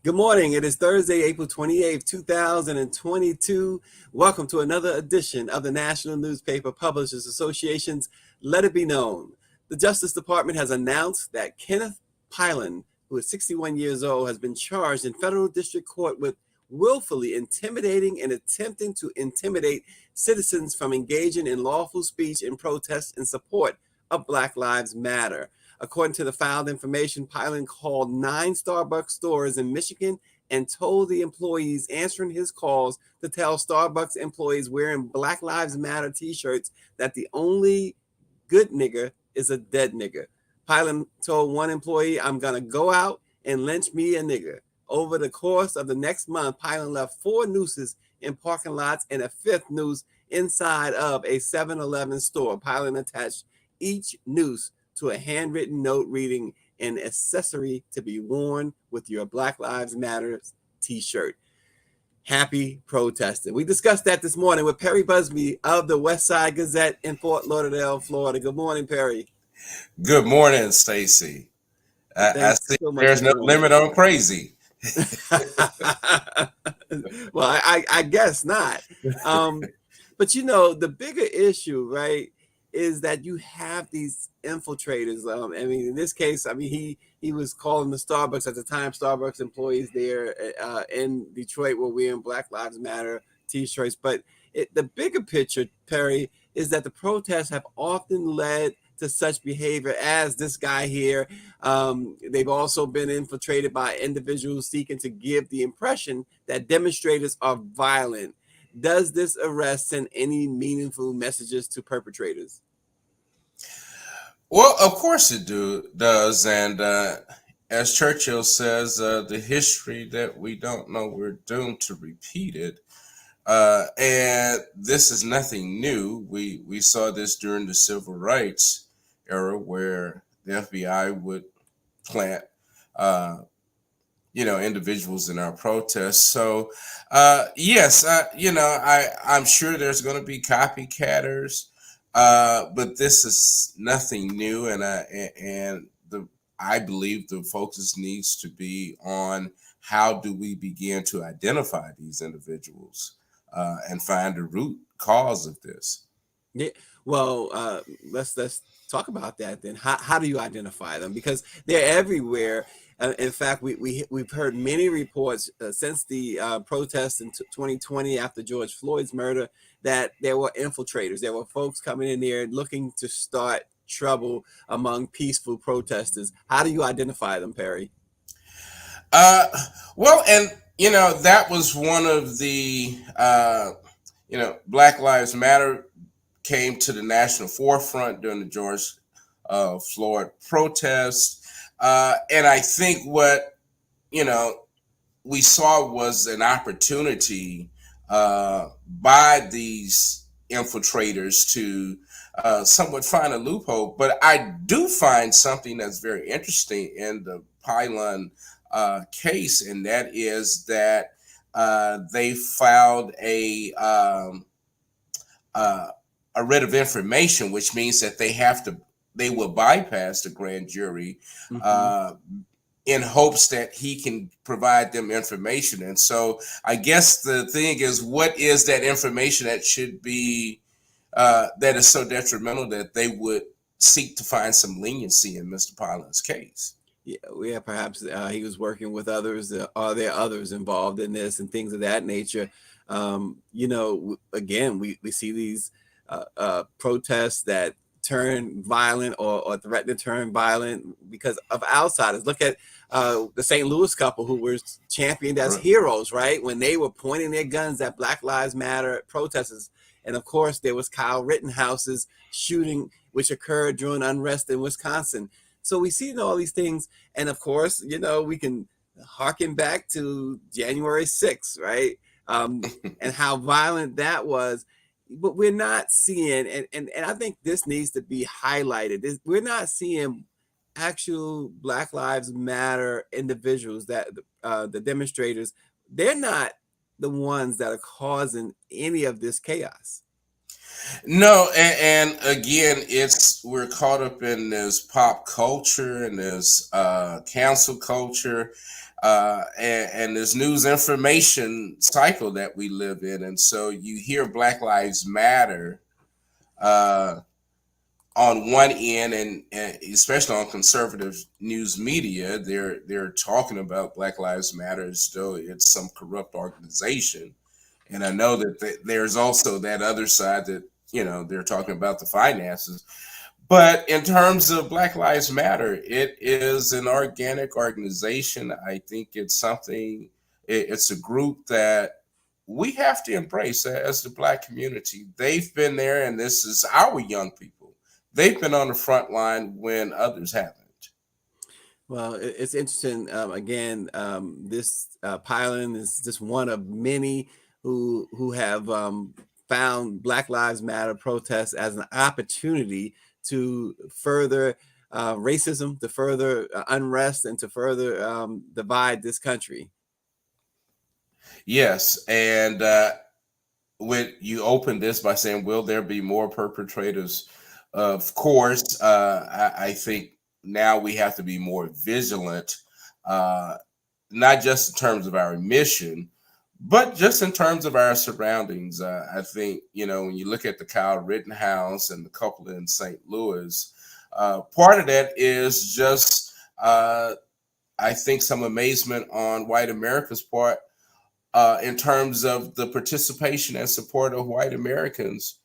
Good morning. It is Thursday, April 28th, 2022. Welcome to another edition of the National Newspaper Publishers Association's Let It Be Known. The Justice Department has announced that Kenneth Pilon, who is 61 years old, has been charged in federal district court with willfully intimidating and attempting to intimidate citizens from engaging in lawful speech and protest in support of Black Lives Matter. According to the filed information, Pilon called 9 Starbucks stores in Michigan and told the employees answering his calls to tell Starbucks employees wearing Black Lives Matter t-shirts that the only good nigger is a dead nigger. Pilon told one employee, "I'm going to go out and lynch me a nigger." Over the course of the next month, Pilon left 4 nooses in parking lots and a 5th noose inside of a 7-Eleven store. Pilon attached each noose to a handwritten note reading, "An accessory to be worn with your Black Lives Matter t-shirt. Happy protesting." We discussed that this morning with Perry Busby of the West Side Gazette in Fort Lauderdale, Florida. Good morning, Perry. Good morning, Stacy. I Thanks see so much there's for no joining limit us. on crazy. Well, I guess not. But the bigger issue, right, is that you have these infiltrators. I mean, in this case, he was calling the Starbucks at the time. Starbucks employees there in Detroit were wearing Black Lives Matter T-shirts. But the bigger picture, Perry, is that the protests have often led to such behavior as this guy here. They've also been infiltrated by individuals seeking to give the impression that demonstrators are violent. Does this arrest send any meaningful messages to perpetrators? Well, of course it does, and as Churchill says, the history that we don't know, we're doomed to repeat it. And this is nothing new. We saw this during the civil rights era, where the FBI would plant, uh, individuals in our protests. So, yes, I'm sure there's going to be copycatters, but this is nothing new, I believe the focus needs to be on how do we begin to identify these individuals and find the root cause of this. Yeah. Well, let's talk about that then. How do you identify them? Because they're everywhere. In fact, we've heard many reports since the protests in 2020 after George Floyd's murder that there were infiltrators. There were folks coming in there looking to start trouble among peaceful protesters. How do you identify them, Perry? Uh, well, and that was one of the Black Lives Matter came to the national forefront during the George Floyd protest, and I think what you know we saw was an opportunity by these infiltrators to somewhat find a loophole. But I do find something that's very interesting in the Pylon case, and that is that they filed uh, a writ of information, which means that they will bypass the grand jury uh, in hopes that he can provide them information. And so I guess the thing is, what is that information that should be that is so detrimental that they would seek to find some leniency in Mr. Pollin's case? Yeah, perhaps he was working with others. Are there others involved in this and things of that nature? Again, we see these protests that turn violent or threaten to turn violent because of outsiders. Look at the St. Louis couple who were championed as Right. heroes, right? When they were pointing their guns at Black Lives Matter protesters. And of course, there was Kyle Rittenhouse's shooting, which occurred during unrest in Wisconsin. So we see all these things. And of course, we can harken back to January 6th, right? And how violent that was. But we're not seeing, and I think this needs to be highlighted. We're not seeing actual Black Lives Matter individuals, that the demonstrators, they're not the ones that are causing any of this chaos. No, and again, it's we're caught up in this pop culture and this cancel culture, and this news information cycle that we live in, and so you hear Black Lives Matter uh, on one end, and especially on conservative news media, they're talking about Black Lives Matter as though it's some corrupt organization. And I know that there's also that other side that, they're talking about the finances. But in terms of Black Lives Matter, it is an organic organization. I think it's something, it's a group that we have to embrace as the Black community. They've been there, and this is our young people. They've been on the front line when others haven't. Well, it's interesting. Again, this Pilon is just one of many who have found Black Lives Matter protests as an opportunity to further racism, to further unrest, and to further divide this country. Yes, and when you open this by saying, "Will there be more perpetrators?" Of course, I think now we have to be more vigilant, uh, not just in terms of our mission, but just in terms of our surroundings. I think, when you look at the Kyle Rittenhouse and the couple in St. Louis, part of that is just, I think, some amazement on white America's part, in terms of the participation and support of white Americans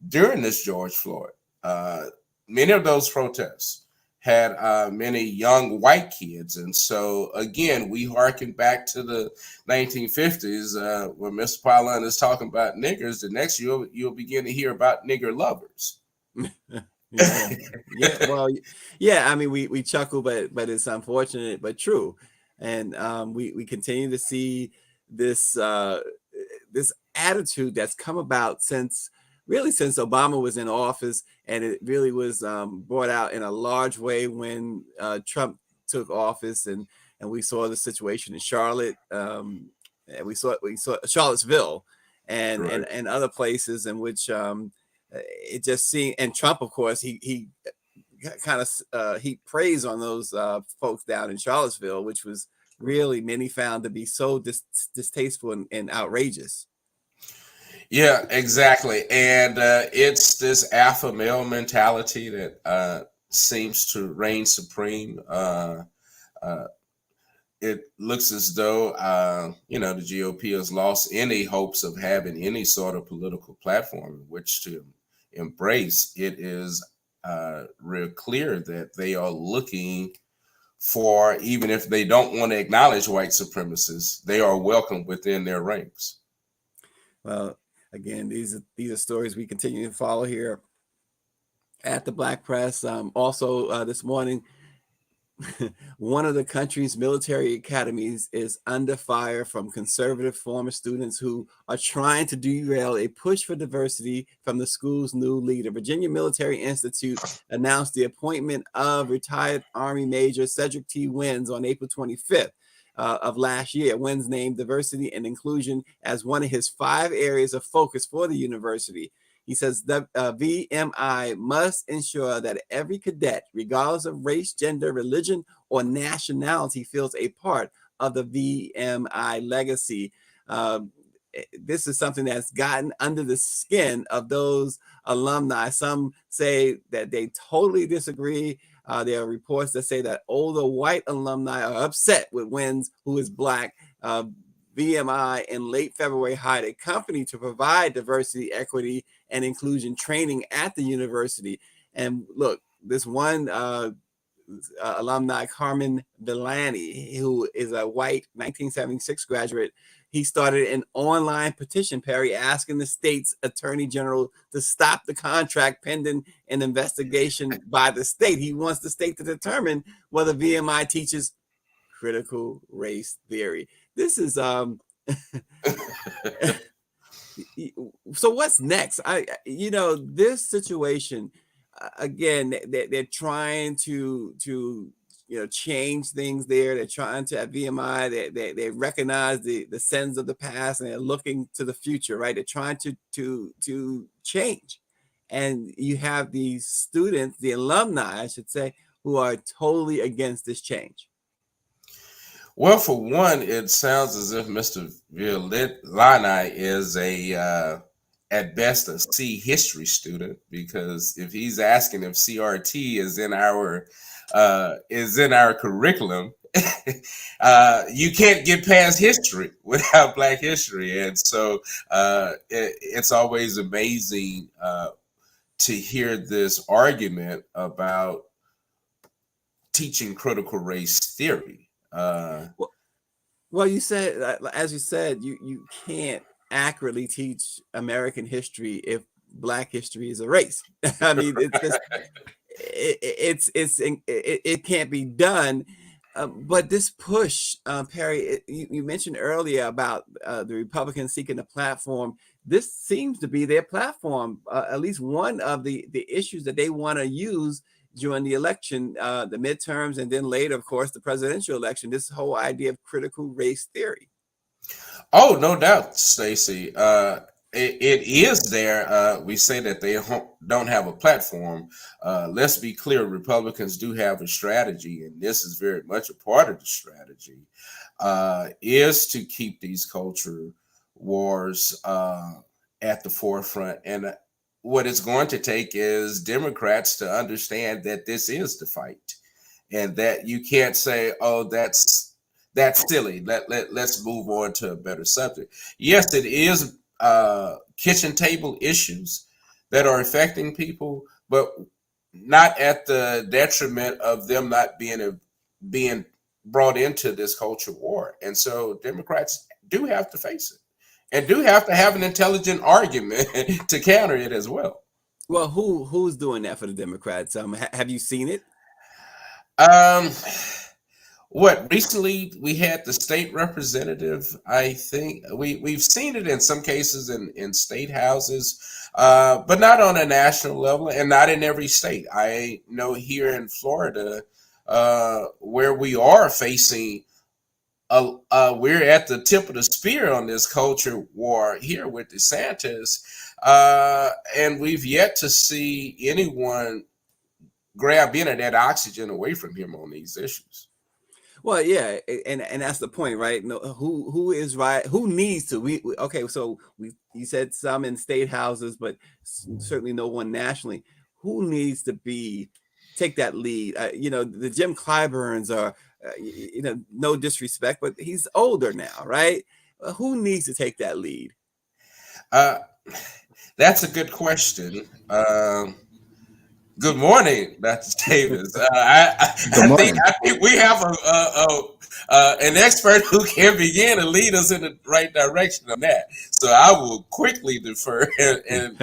during this George Floyd. Uh, Many of those protests had many young white kids. And so, again, we harken back to the 1950s, when Mr. Pilon is talking about niggers. The next year, you'll begin to hear about nigger lovers. Yeah, yeah. Well, yeah. I mean, we chuckle, but it's unfortunate, but true. And we continue to see this this attitude that's come about since Obama was in office, and it really was brought out in a large way when Trump took office, and we saw the situation in Charlotte, and we saw Charlottesville, Right. and other places in which it just seemed, and Trump, of course, he kind of he praised on those folks down in Charlottesville, which was really many found to be so distasteful and outrageous. Yeah, exactly. And it's this alpha male mentality that seems to reign supreme. Uh, it looks as though, the GOP has lost any hopes of having any sort of political platform in which to embrace. It is real clear that they are looking for, even if they don't want to acknowledge white supremacists, they are welcome within their ranks. Well, again, these are stories we continue to follow here at the Black Press. Also, this morning, one of the country's military academies is under fire from conservative former students who are trying to derail a push for diversity from the school's new leader. Virginia Military Institute announced the appointment of retired Army Major Cedric T on April 25th. Of last year. Wins named diversity and inclusion as one of his 5 areas of focus for the university. He says the VMI must ensure that every cadet, regardless of race, gender, religion, or nationality, feels a part of the VMI legacy. This is something that's gotten under the skin of those alumni. Some say that they totally disagree. There are reports that say that older white alumni are upset with Wins, who is Black. VMI in late February hired a company to provide diversity, equity, and inclusion training at the university. And look, this one alumni, Carmen Villani, who is a white 1976 graduate, he started an online petition, Perry, asking the state's attorney general to stop the contract pending an investigation by the state. He wants the state to determine whether VMI teaches critical race theory. This is so what's next? This situation, again, they're trying to change things there. They're trying to, at VMI, they recognize the sins of the past, and they're looking to the future, right? They're trying to change. and you have these students, the alumni, I should say, who are totally against this change. Well, for one, it sounds as if Mr. Villani is at best, a C history student, because if he's asking if CRT is in our curriculum, you can't get past history without Black history, and so it's always amazing to hear this argument about teaching critical race theory. Well, you said, as you said, you can't accurately teach American history if Black history is a race. I mean, it's just it can't be done. But this push, Perry, you mentioned earlier about the Republicans seeking a platform. This seems to be their platform, at least one of the issues that they want to use during the election, the midterms, and then later, of course, the presidential election. This whole idea of critical race theory. Oh, no doubt, Stacy. It is there. We say that they don't have a platform. Let's be clear: Republicans do have a strategy, and this is very much a part of the strategy. Is to keep these culture wars at the forefront, and what it's going to take is Democrats to understand that this is the fight, and that you can't say, "Oh, that's silly. Let's move on to a better subject." Yes, it is kitchen table issues that are affecting people, but not at the detriment of them not being brought into this culture war. And so Democrats do have to face it, and do have to have an intelligent argument to counter it as well. Well, who's doing that for the Democrats? Have you seen it? Um, what recently we had the state representative. I think we've seen it in some cases in state houses, but not on a national level, and not in every state. I know here in Florida, where we are facing we're at the tip of the spear on this culture war here with DeSantis, and we've yet to see anyone grab any of that oxygen away from him on these issues. Well, yeah, and that's the point, right? No, who is right? Who needs to? Okay, so you said some in state houses, but certainly no one nationally. Who needs to take that lead? The Jim Clyburns are, no disrespect, but he's older now, right? Who needs to take that lead? Uh, that's a good question. Good morning, Dr. Davis. Good morning. I think we have an expert who can begin to lead us in the right direction on that. So I will quickly defer and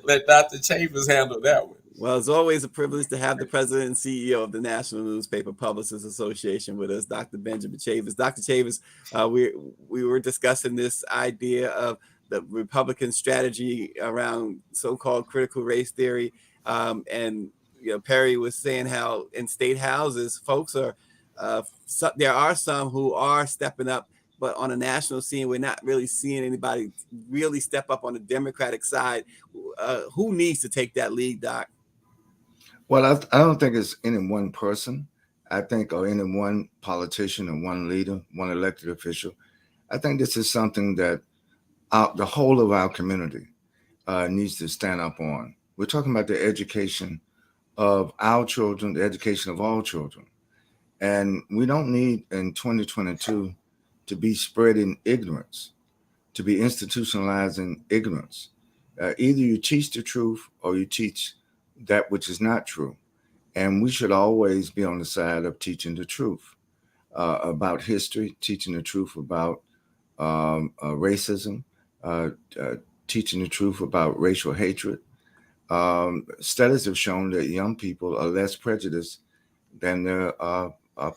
let Dr. Chambers handle that one. Well, it's always a privilege to have the president and CEO of the National Newspaper Publishers Association with us, Dr. Benjamin Chavis. Dr. Chavis, we were discussing this idea of the Republican strategy around so-called critical race theory. And Perry was saying how in state houses, folks are there are some who are stepping up, but on a national scene, we're not really seeing anybody really step up on the Democratic side. Who needs to take that lead, Doc? Well, I don't think it's any one person. I think, or any one politician or one leader, one elected official. I think this is something that the whole of our community needs to stand up on. We're talking about the education of our children, the education of all children. And we don't need in 2022 to be spreading ignorance, to be institutionalizing ignorance. Either you teach the truth or you teach that which is not true. And we should always be on the side of teaching the truth about history, teaching the truth about racism, teaching the truth about racial hatred. Studies have shown that young people are less prejudiced than their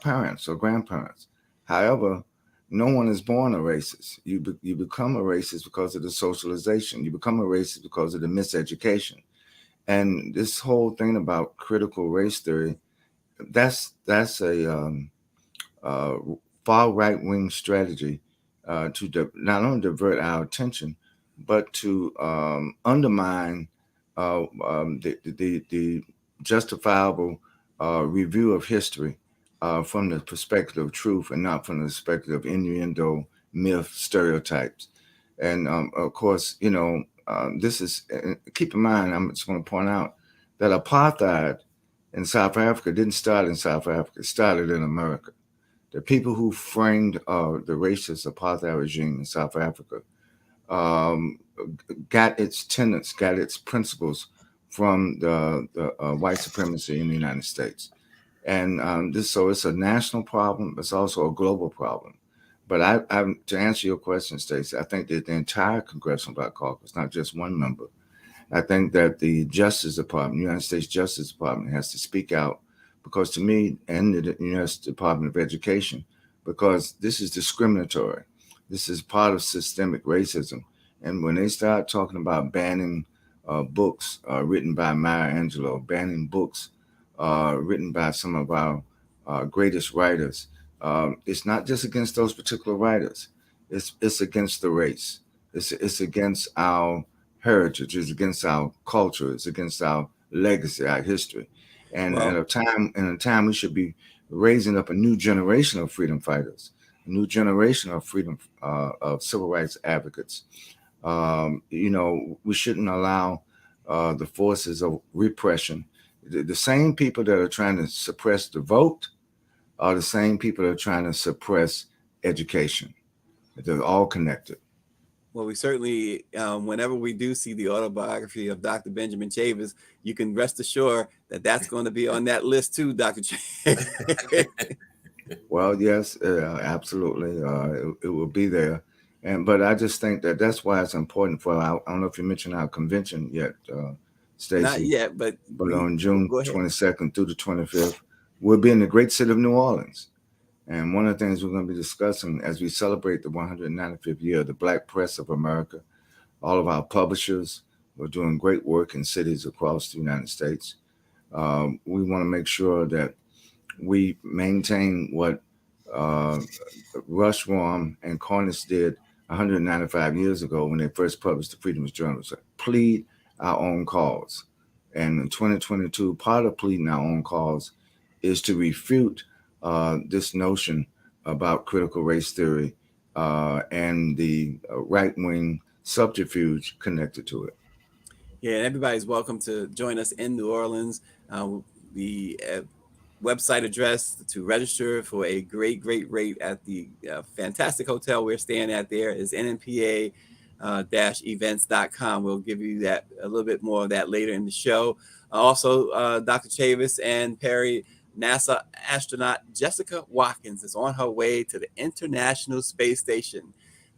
parents or grandparents. However, no one is born a racist. You become a racist because of the socialization. You become a racist because of the miseducation. And this whole thing about critical race theory, that's a far right wing strategy to not only divert our attention, but to undermine the justifiable review of history from the perspective of truth and not from the perspective of innuendo, myth, stereotypes. And of course, this is, keep in mind, I'm just going to point out that apartheid in South Africa didn't start in South Africa, it started in America. The people who framed the racist apartheid regime in South Africa um, got its tenets, got its principles from the white supremacy in the United States. And so it's a national problem. It's also a global problem. But to answer your question, Stacey, I think that the entire Congressional Black Caucus, not just one member, I think that the Justice Department, United States Justice Department, has to speak out because to me, and the U.S. Department of Education, because this is discriminatory. This is part of systemic racism. And when they start talking about banning books written by Maya Angelou, banning books written by some of our greatest writers, it's not just against those particular writers. It's against the race. It's against our heritage, it's against our culture, it's against our legacy, our history. And Well, at a time we should be raising up a new generation of freedom fighters, a new generation of freedom of civil rights advocates. We shouldn't allow the forces of repression. The same people that are trying to suppress the vote are the same people that are trying to suppress education. They're all connected. Well, we certainly, whenever we do see the autobiography of Dr. Benjamin Chavis, you can rest assured that that's going to be on that list too, Dr. Chavis. Well, yes, absolutely, it will be there, but I just think that that's why it's important for. I don't know if you mentioned our convention yet, Not Stacy, yet, but but we on June go ahead. 22nd through the 25th, we'll be in the great city of New Orleans. And one of the things we're going to be discussing as we celebrate the 195th year of the Black Press of America, all of our publishers are doing great work in cities across the United States. We want to make sure that we maintain what uh, Rush, Rorm, and Cornish did 195 years ago when they first published the Freedom's Journal. So plead our own cause. And in 2022, part of pleading our own cause is to refute this notion about critical race theory and the right wing subterfuge connected to it. Yeah, and everybody's welcome to join us in New Orleans. The website address to register for a great rate at the fantastic hotel we're staying at there is nnpa-events.com. We'll give you that a little bit more of that later in the show. Also, Dr. Chavis and Perry, NASA astronaut Jessica Watkins is on her way to the International Space Station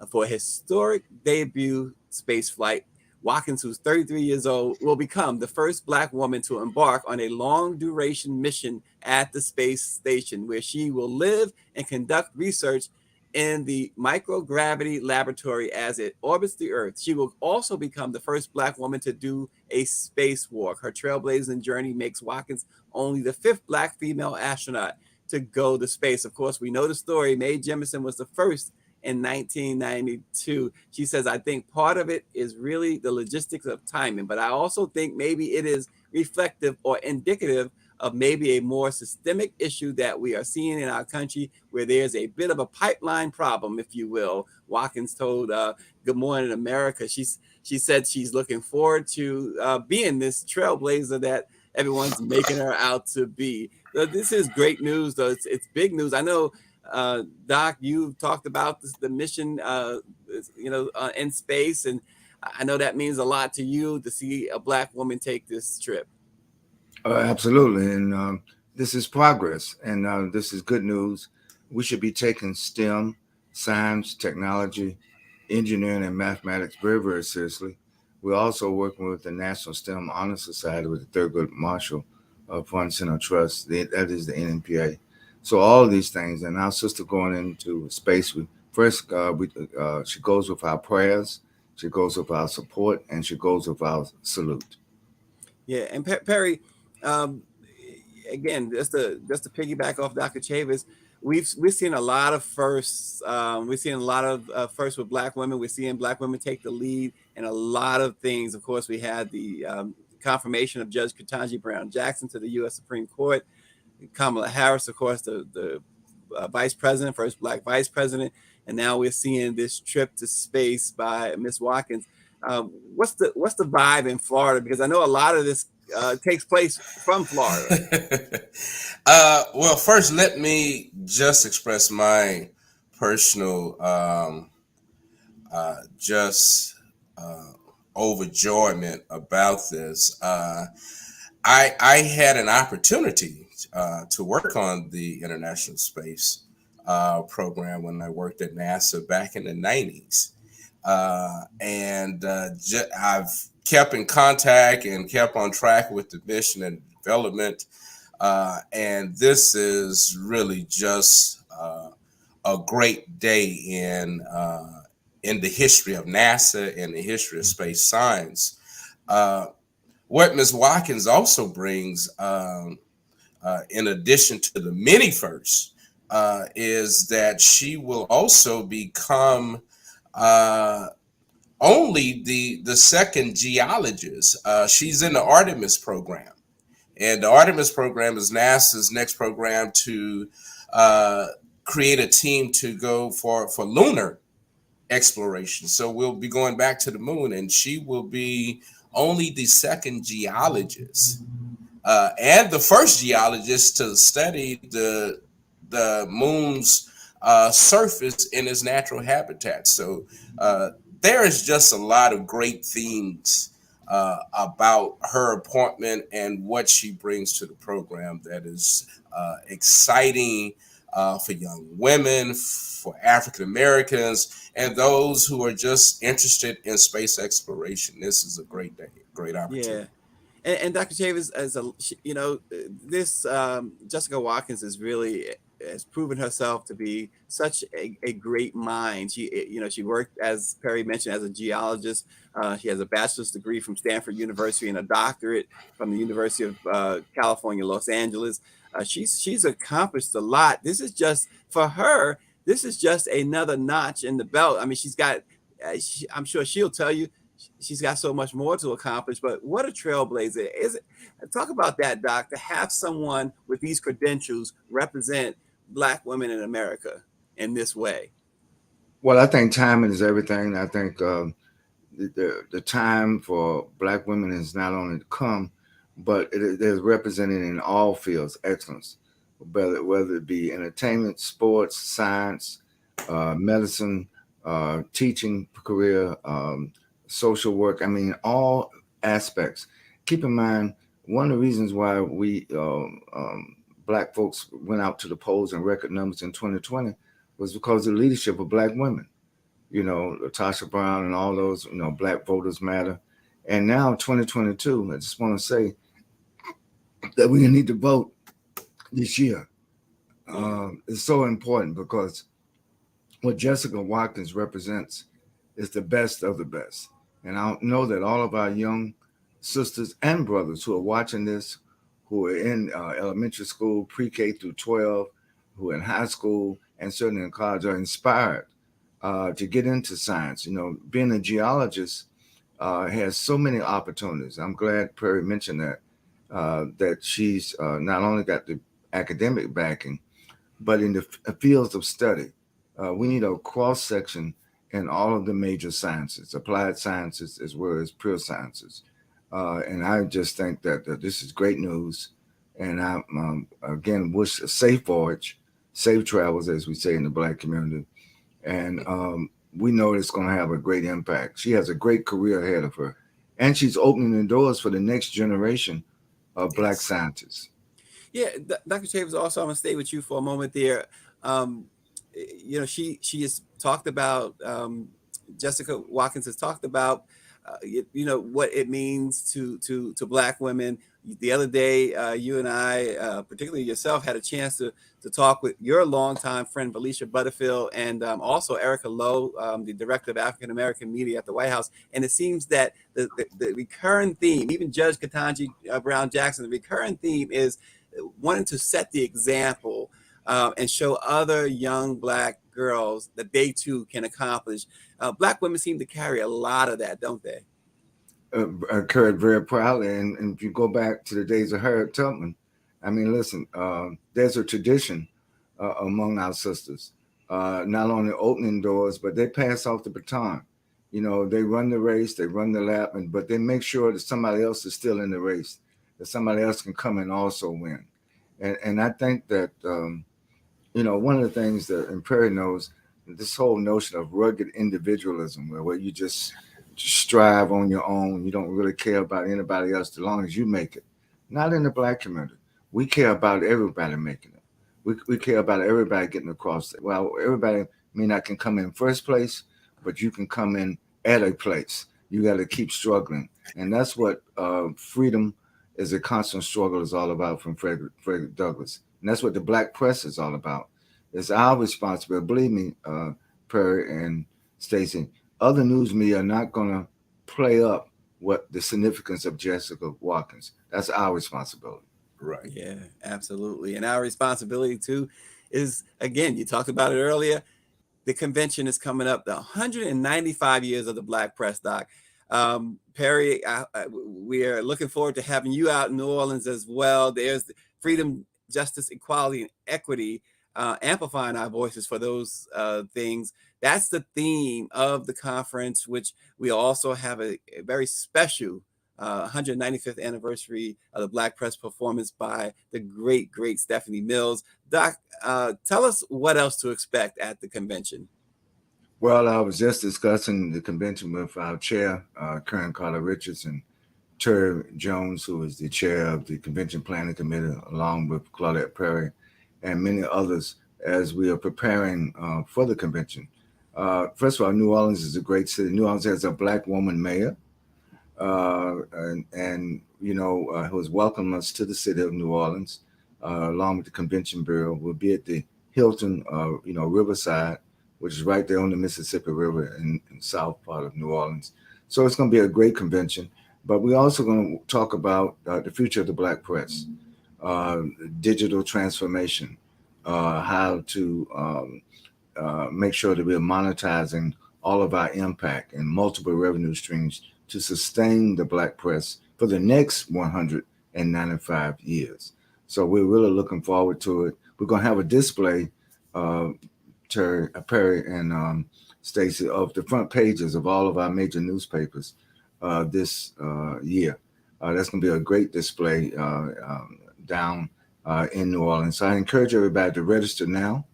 for a historic debut space flight. Watkins, who's 33 years old, will become the first Black woman to embark on a long duration mission at the space station, where she will live and conduct research in the microgravity laboratory as it orbits the Earth. She will also become the first Black woman to do a spacewalk. Her trailblazing journey makes Watkins only the fifth Black female astronaut to go to space. Of course, we know the story. Mae Jemison was the first in 1992. She says, I think part of it is really the logistics of timing, but I also think maybe it is reflective or indicative of maybe a more systemic issue that we are seeing in our country, where there's a bit of a pipeline problem, if you will. Watkins told Good Morning America, she said she's looking forward to being this trailblazer that everyone's making her out to be. So this is great news, though. It's big news. I know, Doc, you talked about the mission, in space, and I know that means a lot to you to see a Black woman take this trip. Absolutely. And this is progress, and this is good news. We should be taking STEM, science, technology, engineering, and mathematics very, very seriously. We're also working with the National STEM Honor Society with the Thurgood Marshall Fund Center Trust. That is the NNPA. So all of these things, and our sister going into space. She goes with our prayers, she goes with our support, and she goes with our salute. Yeah, and Perry, um, again, just to piggyback off Dr. Chavis, we've seen a lot of firsts. We've seen a lot of firsts with Black women. We're seeing Black women take the lead in a lot of things. Of course, we had the confirmation of Judge Ketanji Brown Jackson to the U.S. Supreme Court. Kamala Harris, of course, the vice president, first black vice president, and now we're seeing this trip to space by Miss Watkins. What's the vibe in Florida? Because I know a lot of this takes place from Florida. Well, first, let me just express my personal just overjoyment about this. I had an opportunity to work on the International Space program when I worked at NASA back in the 90s. I've kept in contact and kept on track with the mission and development. And this is really just a great day in the history of NASA and the history of space science. What Ms. Watkins also brings, in addition to the many firsts, is that she will also become only the second geologist. She's in the Artemis program. And the Artemis program is NASA's next program to create a team to go for lunar exploration. So we'll be going back to the moon, and she will be only the second geologist and the first geologist to study the moon's surface in its natural habitat. So there is just a lot of great things about her appointment and what she brings to the program that is exciting for young women, for African Americans, and those who are just interested in space exploration. This is a great day, great opportunity. Yeah. And Dr. Chavis, this Jessica Watkins is really has proven herself to be such a great mind. She worked, as Perry mentioned, as a geologist. She has a bachelor's degree from Stanford University and a doctorate from the University of California, Los Angeles. She's accomplished a lot. This is just, for her, this is just another notch in the belt. I mean, she's got, I'm sure she'll tell you, she's got so much more to accomplish, but what a trailblazer is it? Talk about that, Doc, to have someone with these credentials represent Black women in America in this way. Well, I think timing is everything. I think the time for Black women is not only to come, but it is represented in all fields, excellence, whether it be entertainment, sports, science, medicine, teaching career, social work. I mean, all aspects. Keep in mind, one of the reasons why we Black folks went out to the polls in record numbers in 2020 was because of the leadership of Black women. Tasha Brown and all those, Black voters matter. And now 2022, I just want to say that we need to vote this year. It's so important because what Jessica Watkins represents is the best of the best. And I know that all of our young sisters and brothers who are watching this, who are in elementary school, pre-K through 12, who are in high school, and certainly in college, are inspired to get into science. Being a geologist has so many opportunities. I'm glad Perry mentioned that she's not only got the academic backing, but in the fields of study. We need a cross-section in all of the major sciences, applied sciences as well as pure sciences. And I just think that this is great news. And I, again, wish a safe voyage, safe travels, as we say in the Black community. And we know it's going to have a great impact. She has a great career ahead of her. And she's opening the doors for the next generation of Black scientists. Yeah, Dr. Chavis, also, I'm going to stay with you for a moment there. She has talked about, Jessica Watkins has talked about, what it means to Black women. The other day, you and I, particularly yourself, had a chance to talk with your longtime friend, Felicia Butterfield, and also Erica Lowe, the director of African American Media at the White House. And it seems that the recurring theme, even Judge Ketanji Brown Jackson, the recurring theme is wanting to set the example and show other young Black girls that they too can accomplish. Black women seem to carry a lot of that, don't they? occurred very proudly. And if you go back to the days of Harriet Tubman, I mean, listen, there's a tradition among our sisters, not only opening doors, but they pass off the baton. You know, they run the race, they run the lap, but they make sure that somebody else is still in the race, that somebody else can come and also win. And I think that, you know, one of the things that, and Perry knows, this whole notion of rugged individualism, where you just strive on your own, you don't really care about anybody else as long as you make it. Not in the Black community. We care about everybody making it. We care about everybody getting across it. Well, everybody may not can come in first place, but you can come in at a place. You got to keep struggling. And that's what freedom is a constant struggle is all about from Frederick Douglass. And that's what the Black press is all about. It's our responsibility. Believe me, Perry and Stacey, other news media are not going to play up what the significance of Jessica Watkins. That's our responsibility. Right. Yeah, absolutely. And our responsibility too is, again, you talked about it earlier, the convention is coming up, the 195 years of the Black press, Doc. Perry, we are looking forward to having you out in New Orleans as well. There's freedom, justice, equality, and equity, amplifying our voices for those things. That's the theme of the conference, which we also have a very special 195th anniversary of the Black press performance by the great Stephanie Mills. Doc, tell us what else to expect at the convention. Well, I was just discussing the convention with our chair, Karen Carter Richards, and Terry Jones, who is the chair of the Convention Planning Committee, along with Claudette Perry and many others, as we are preparing for the convention. First of all, New Orleans is a great city. New Orleans has a Black woman mayor, and you know, who has welcomed us to the city of New Orleans, along with the Convention Bureau. We'll be at the Hilton, you know, Riverside, which is right there on the Mississippi River in south part of New Orleans. So it's going to be a great convention. But we're also going to talk about the future of the Black press, digital transformation, how to make sure that we're monetizing all of our impact and multiple revenue streams to sustain the Black press for the next 195 years. So we're really looking forward to it. We're going to have a display, Perry and Stacey, of the front pages of all of our major newspapers this year. That's going to be a great display down in New Orleans. So I encourage everybody to register now.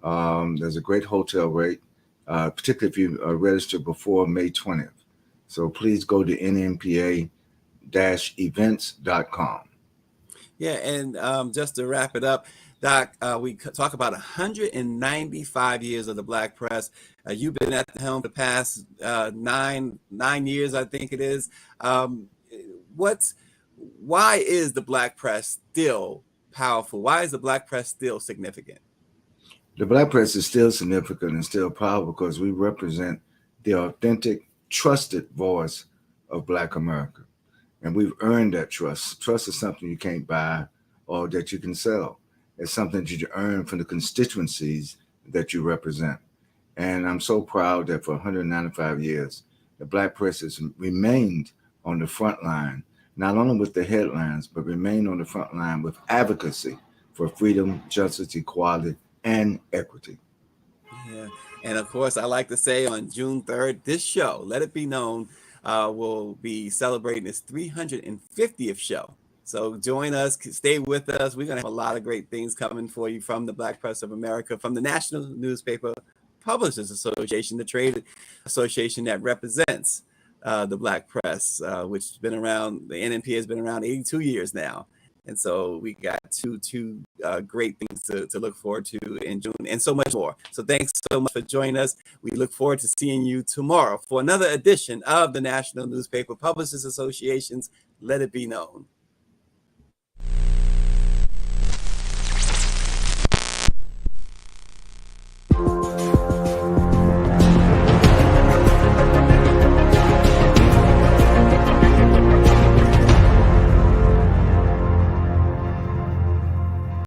There's a great hotel rate, particularly if you register before May 20th. So please go to nmpa-events.com. Yeah, and just to wrap it up, Doc, we talk about 195 years of the Black press. You've been at the helm for the past 9 years, I think it is. Why is the Black press still powerful? Why is the Black press still significant? The Black press is still significant and still powerful because we represent the authentic, trusted voice of Black America. And we've earned that trust. Trust is something you can't buy or that you can sell. It's something that you earn from the constituencies that you represent. And I'm so proud that for 195 years, the Black press has remained on the front line, not only with the headlines, but remained on the front line with advocacy for freedom, justice, equality, and equity. Yeah. And of course, I like to say on June 3rd, this show, Let It Be Known, will be celebrating its 350th show. So join us, stay with us. We're going to have a lot of great things coming for you from the Black Press of America, from the National Newspaper Publishers Association, the trade association that represents the Black press, which has been around, the NNP has been around 82 years now. And so we got two great things to look forward to in June and so much more. So thanks so much for joining us. We look forward to seeing you tomorrow for another edition of the National Newspaper Publishers Association's Let It Be Known.